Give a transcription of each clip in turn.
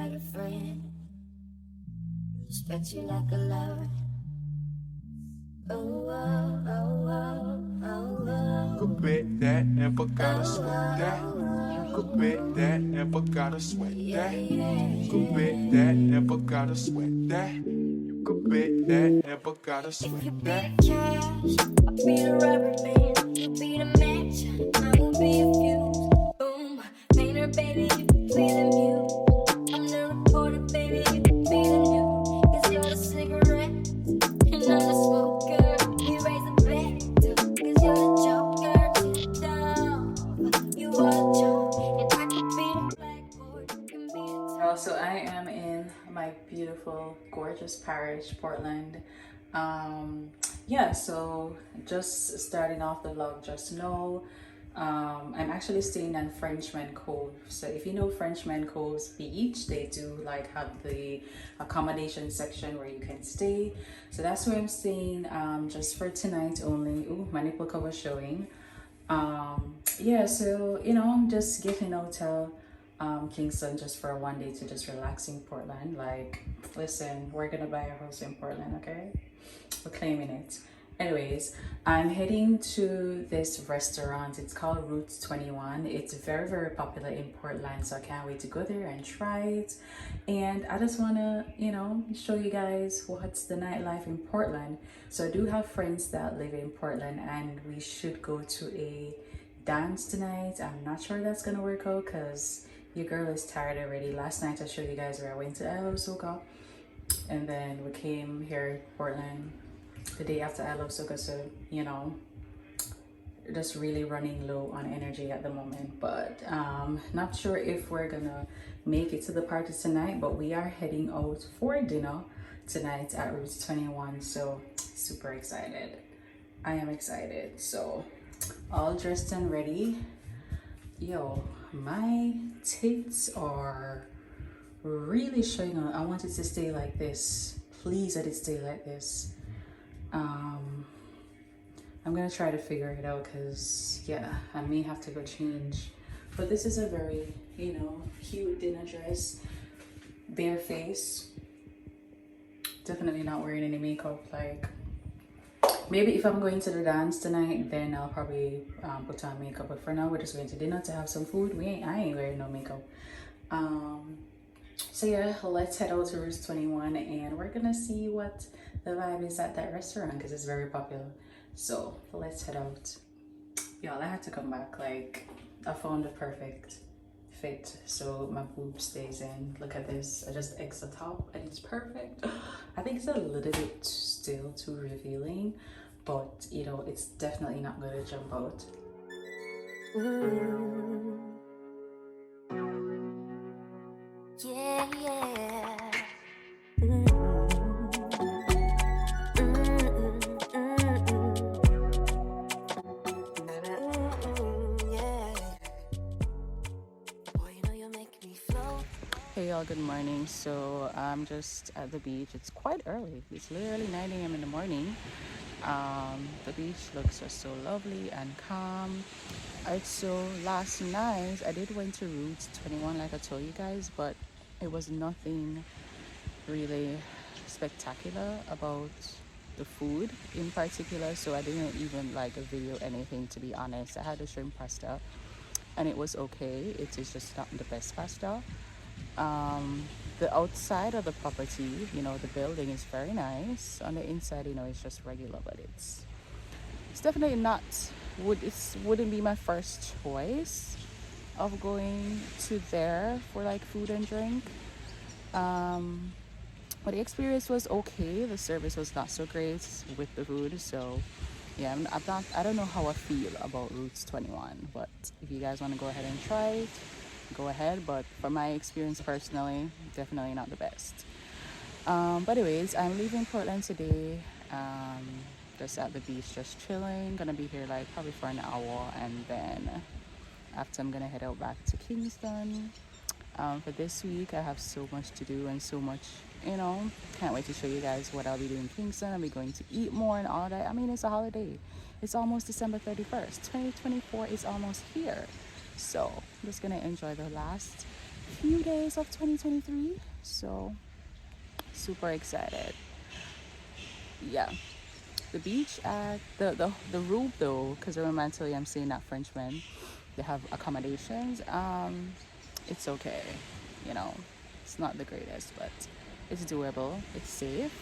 like a friend, respect you like a lover. Oh, oh, oh, oh, oh, oh. You could bet that, never gotta sweat that. You could bet that, never gotta sweat that. You could bet that, never gotta sweat that. You could bet that, never gotta If sweat you be that. the cash, I'll be the rubber band. You be the match, I will be a fuse. Boom, painter, baby, you can play the muse. I'm the reporter, baby, you can be the news. 'Cause you're the cigarette, and I'm the smoker. We raise the bet, 'cause you're the joker. Sit down, you are the joke, and I could be the blackboard, you can be the So I am in my beautiful, gorgeous parish, Portland. Yeah, so just starting off the vlog, just know I'm actually staying in Frenchman Cove. So if you know Frenchman Cove's beach, they do like have the accommodation section where you can stay. So that's where I'm staying just for tonight only. Ooh, my nipple cover showing. Yeah, so you know, I'm just getting out to Kingston just for one day to just relax in Portland. Like, listen, we're gonna buy a house in Portland, okay? We're claiming it. Anyways, I'm heading to this restaurant. It's called Route 21. It's very, very popular in Portland, so I can't wait to go there and try it. And I just want to, you know, show you guys what's the nightlife in Portland. So I do have friends that live in Portland, and we should go to a dance tonight. I'm not sure that's gonna work out because your girl is tired already. Last night I showed you guys where I went to I Love Soca, and then we came here in Portland the day after I Love Soca. So you know, just really running low on energy at the moment, but not sure if we're gonna make it to the party tonight, but we are heading out for dinner tonight at Route 21. So super excited. I am excited. So all dressed and ready. Yo, my tits are really showing on. I want it to stay like this. Please let it stay like this. I'm gonna try to figure it out because yeah, I may have to go change. But this is a very, you know, cute dinner dress. Bare face. Definitely not wearing any makeup. Like, maybe if I'm going to the dance tonight, then I'll probably put on makeup. But for now, we're just going to dinner to have some food. I ain't wearing no makeup. So yeah, let's head out to Route 21 and we're gonna see what the vibe is at that restaurant because it's very popular. So let's head out. Y'all, I had to come back. Like, I found the perfect fit so my boob stays in. Look at this. I just X the top and it's perfect. I think it's a little bit still too revealing, but you know, it's definitely not going to jump out. Yeah, yeah. Hey y'all, good morning. So I'm just at the beach. It's quite early. It's literally 9 a.m. in the morning. The beach looks just so lovely and calm. So last night I did went to Route 21 like I told you guys, but it was nothing really spectacular about the food in particular, so I didn't even like a video anything, to be honest. I had a shrimp pasta and it was okay. It is just not the best pasta. The outside of the property, you know, the building is very nice. On the inside, you know, it's just regular, but it's definitely not, wouldn't be my first choice of going to there for like food and drink. But the experience was okay. The service was not so great with the food. So yeah, I don't know how I feel about Routes 21, but if you guys want to go ahead and try it, go ahead. But from my experience personally, definitely not the best. But anyways, I'm leaving Portland today. Just at the beach, just chilling. Gonna be here like probably for an hour, and then after I'm gonna head out back to Kingston. For this week, I have so much to do and so much, you know, can't wait to show you guys what I'll be doing in Kingston. I'll be going to eat more and all that. I mean, it's a holiday. It's almost December 31st. 2024 is almost here. So I'm just gonna enjoy the last few days of 2023. So super excited. Yeah. The beach at the room though, because mentally I'm staying at Frenchman. They have accommodations. It's okay, you know. It's not the greatest, but it's doable. It's safe,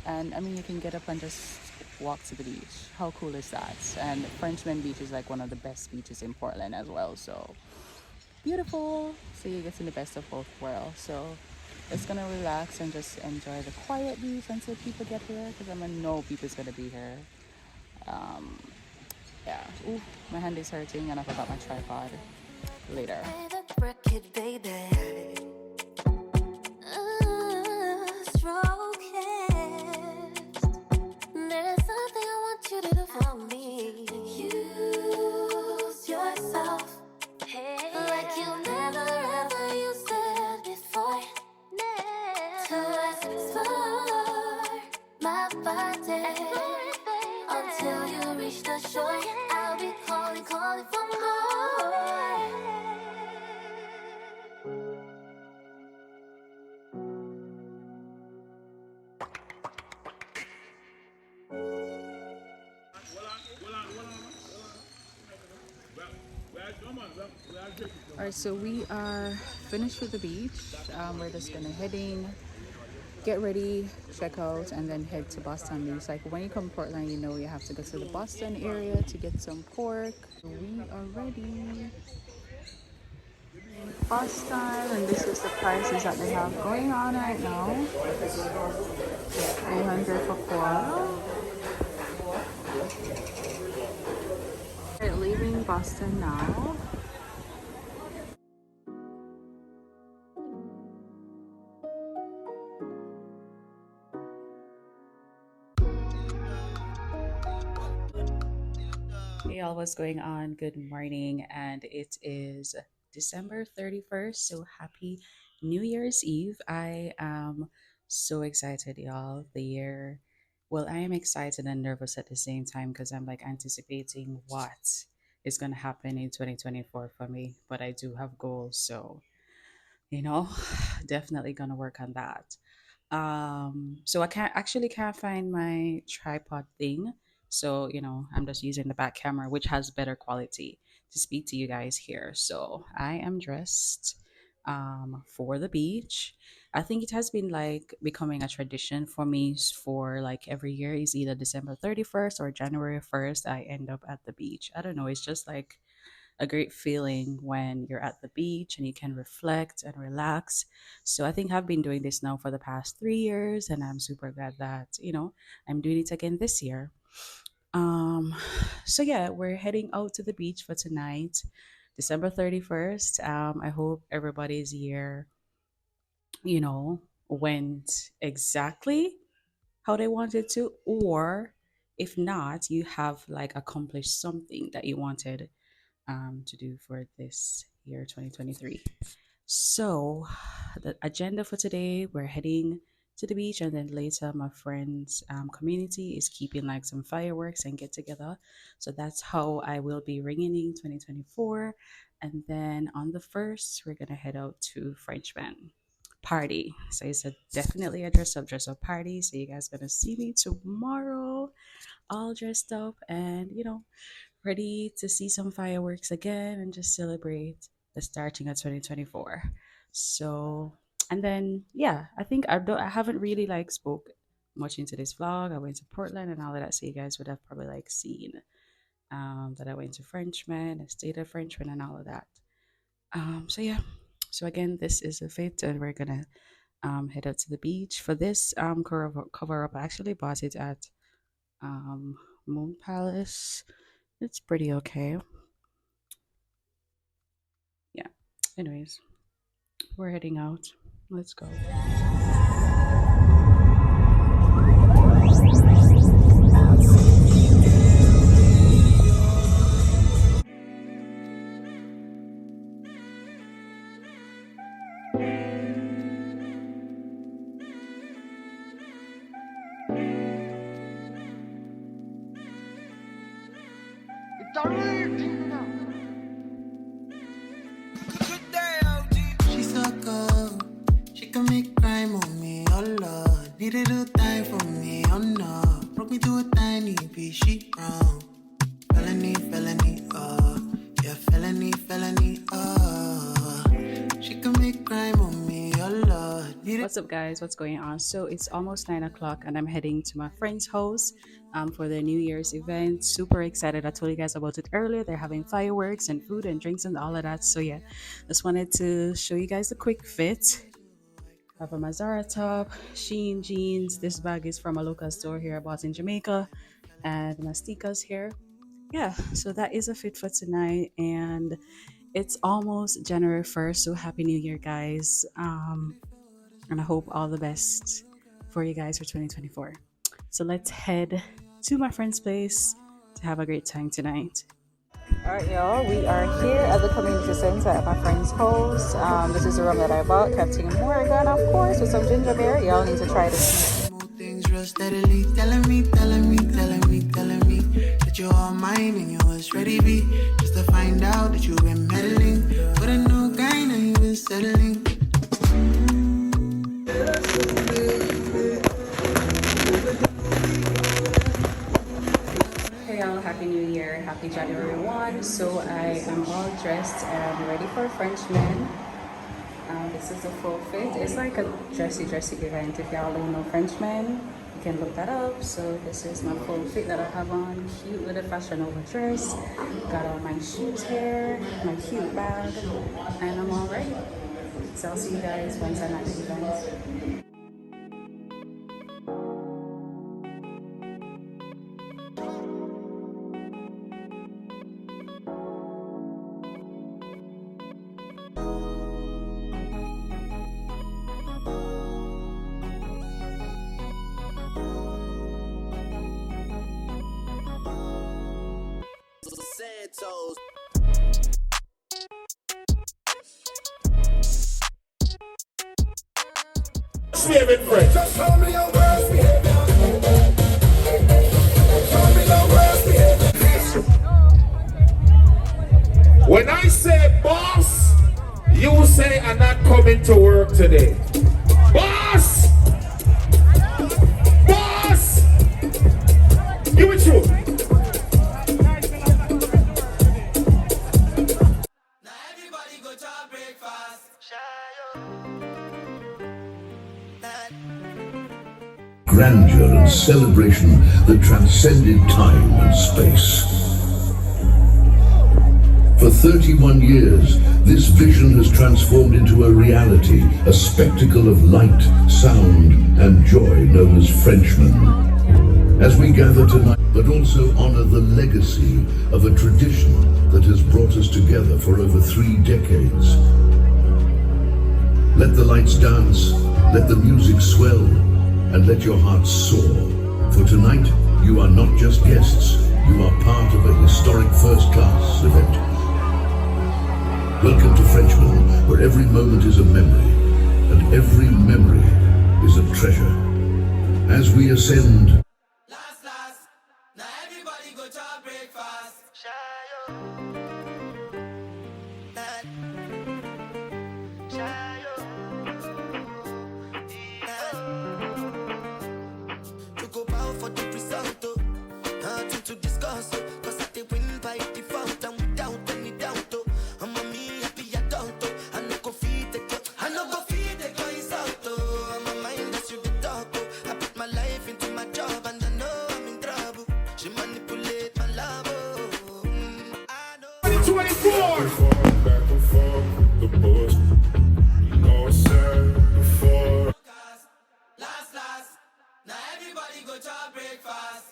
and I mean you can get up and just walk to the beach. How cool is that? And Frenchman Beach is like one of the best beaches in Portland as well. So beautiful. So you're getting the best of both worlds. So it's gonna relax and just enjoy the quiet beach until people get here, because I'm gonna know people's gonna be here. Um, yeah. Ooh, my hand is hurting and I forgot my tripod. Later. Stroke it. There's something I want you to do for me. Use yourself like you never ever used it before. To explore my body until you reach the shore. I'll be calling for more. Alright, so we are finished with the beach. We're just gonna heading, get ready, check out, and then head to Boston Beach. Like when you come to Portland, you know you have to go to the Boston area to get some pork. We are ready. Boston, and this is the prices that they have going on right now. 300 for pork. We're leaving Boston now. Hey y'all, what's going on? Good morning, and it is December 31st, so happy New Year's Eve. I am so excited, y'all. I am excited and nervous at the same time because I'm like anticipating what is going to happen in 2024 for me, but I do have goals, so you know, definitely going to work on that. So I can't find my tripod thing. So, I'm just using the back camera, which has better quality to speak to you guys here. So I am dressed for the beach. I think it has been like becoming a tradition for me for like every year is either December 31st or January 1st. I end up at the beach. I don't know. It's just like a great feeling when you're at the beach and you can reflect and relax. So I think I've been doing this now for the past 3 years, and I'm super glad that, I'm doing it again this year. Um, so yeah, we're heading out to the beach for tonight, December 31st. I hope everybody's year, you know, went exactly how they wanted to, or if not, you have like accomplished something that you wanted to do for this year 2023. So, the agenda for today, we're heading to the beach, and then later, my friend's community is keeping like some fireworks and get together. So, that's how I will be ringing in 2024. And then on the 1st, we're gonna head out to Frenchman party. So, it's definitely a dress up party. So, you guys gonna see me tomorrow all dressed up and, ready to see some fireworks again and just celebrate the starting of 2024. So, and then yeah, I think I haven't really like spoke much into this vlog. I went to Portland and all of that, so you guys would have probably like seen that I went to Frenchman, I stayed at Frenchman and all of that. So yeah. So again, this is a fit, and we're gonna head out to the beach for this cover up. I actually bought it at um Moon Palace. It's pretty okay. Yeah. Anyways, we're heading out. Let's go. She said commit crime on me, oh Lord. Need to do time for me, oh no. Broke me to a tiny piece, she wrong. Felony, felony, oh. Yeah, felony, felony, oh. She commit crime on me, oh Lord. What's up, guys? What's going on? So it's almost 9 o'clock and I'm heading to my friend's house for their New Year's event. Super excited. I told you guys about it earlier. They're having fireworks and food and drinks and all of that. So yeah, just wanted to show you guys the quick fit. I have a Mazara top, Sheen jeans. This bag is from a local store here I bought in Jamaica, and my stickers here. Yeah, so that is a fit for tonight, and it's almost January 1st. So happy New Year, guys. And I hope all the best for you guys for 2024. So let's head to my friend's place to have a great time tonight. All right, y'all, we are here at the community center at my friend's house. This is the room that I bought, Captain Morgan, of course, with some ginger beer. Y'all need to try this. Things real steadily, telling me that you're all mine and you was ready be. Just to find out that you've been meddling with a new guy and you've been settling. Hey y'all, happy new year, happy January 1. So I am all dressed and ready for Frenchman. This is a full fit. It's like a dressy event. If y'all don't know Frenchman, you can look that up. So this is my full fit that I have on. Cute little fashion over dress. Got all my shoes here, my cute bag, and I'm all ready. So I'll see you guys once I'm at the event. Favorite friend. Just tell me your worst behavior. Tell me your worst behavior. When I say boss, you say I'm not coming to work today. Boss! Boss! Give it to me. Now everybody go to breakfast. Grandeur and celebration that transcended time and space. For 31 years, this vision has transformed into a reality, a spectacle of light, sound, and joy known as Frenchmen. As we gather tonight, but also honor the legacy of a tradition that has brought us together for over 3 decades. Let the lights dance, let the music swell, and let your hearts soar. For tonight, you are not just guests, you are part of a historic first-class event. Welcome to Frenchman, where every moment is a memory, and every memory is a treasure. As we ascend, Now everybody go to breakfast. To go bow for the result, nothing to discuss, cause I did win by default and without any doubt. I'm a me happy adult, I no go feed the girl, I no go feed the girl is out. I'm a mind that's you the talk, I put my life into my job and I know I'm in trouble. She manipulate my love, I know. 24! Back and forth, the bush. You know it's sad before. Last, now everybody go to breakfast.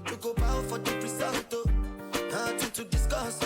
To go bow for the result, nothing to discuss.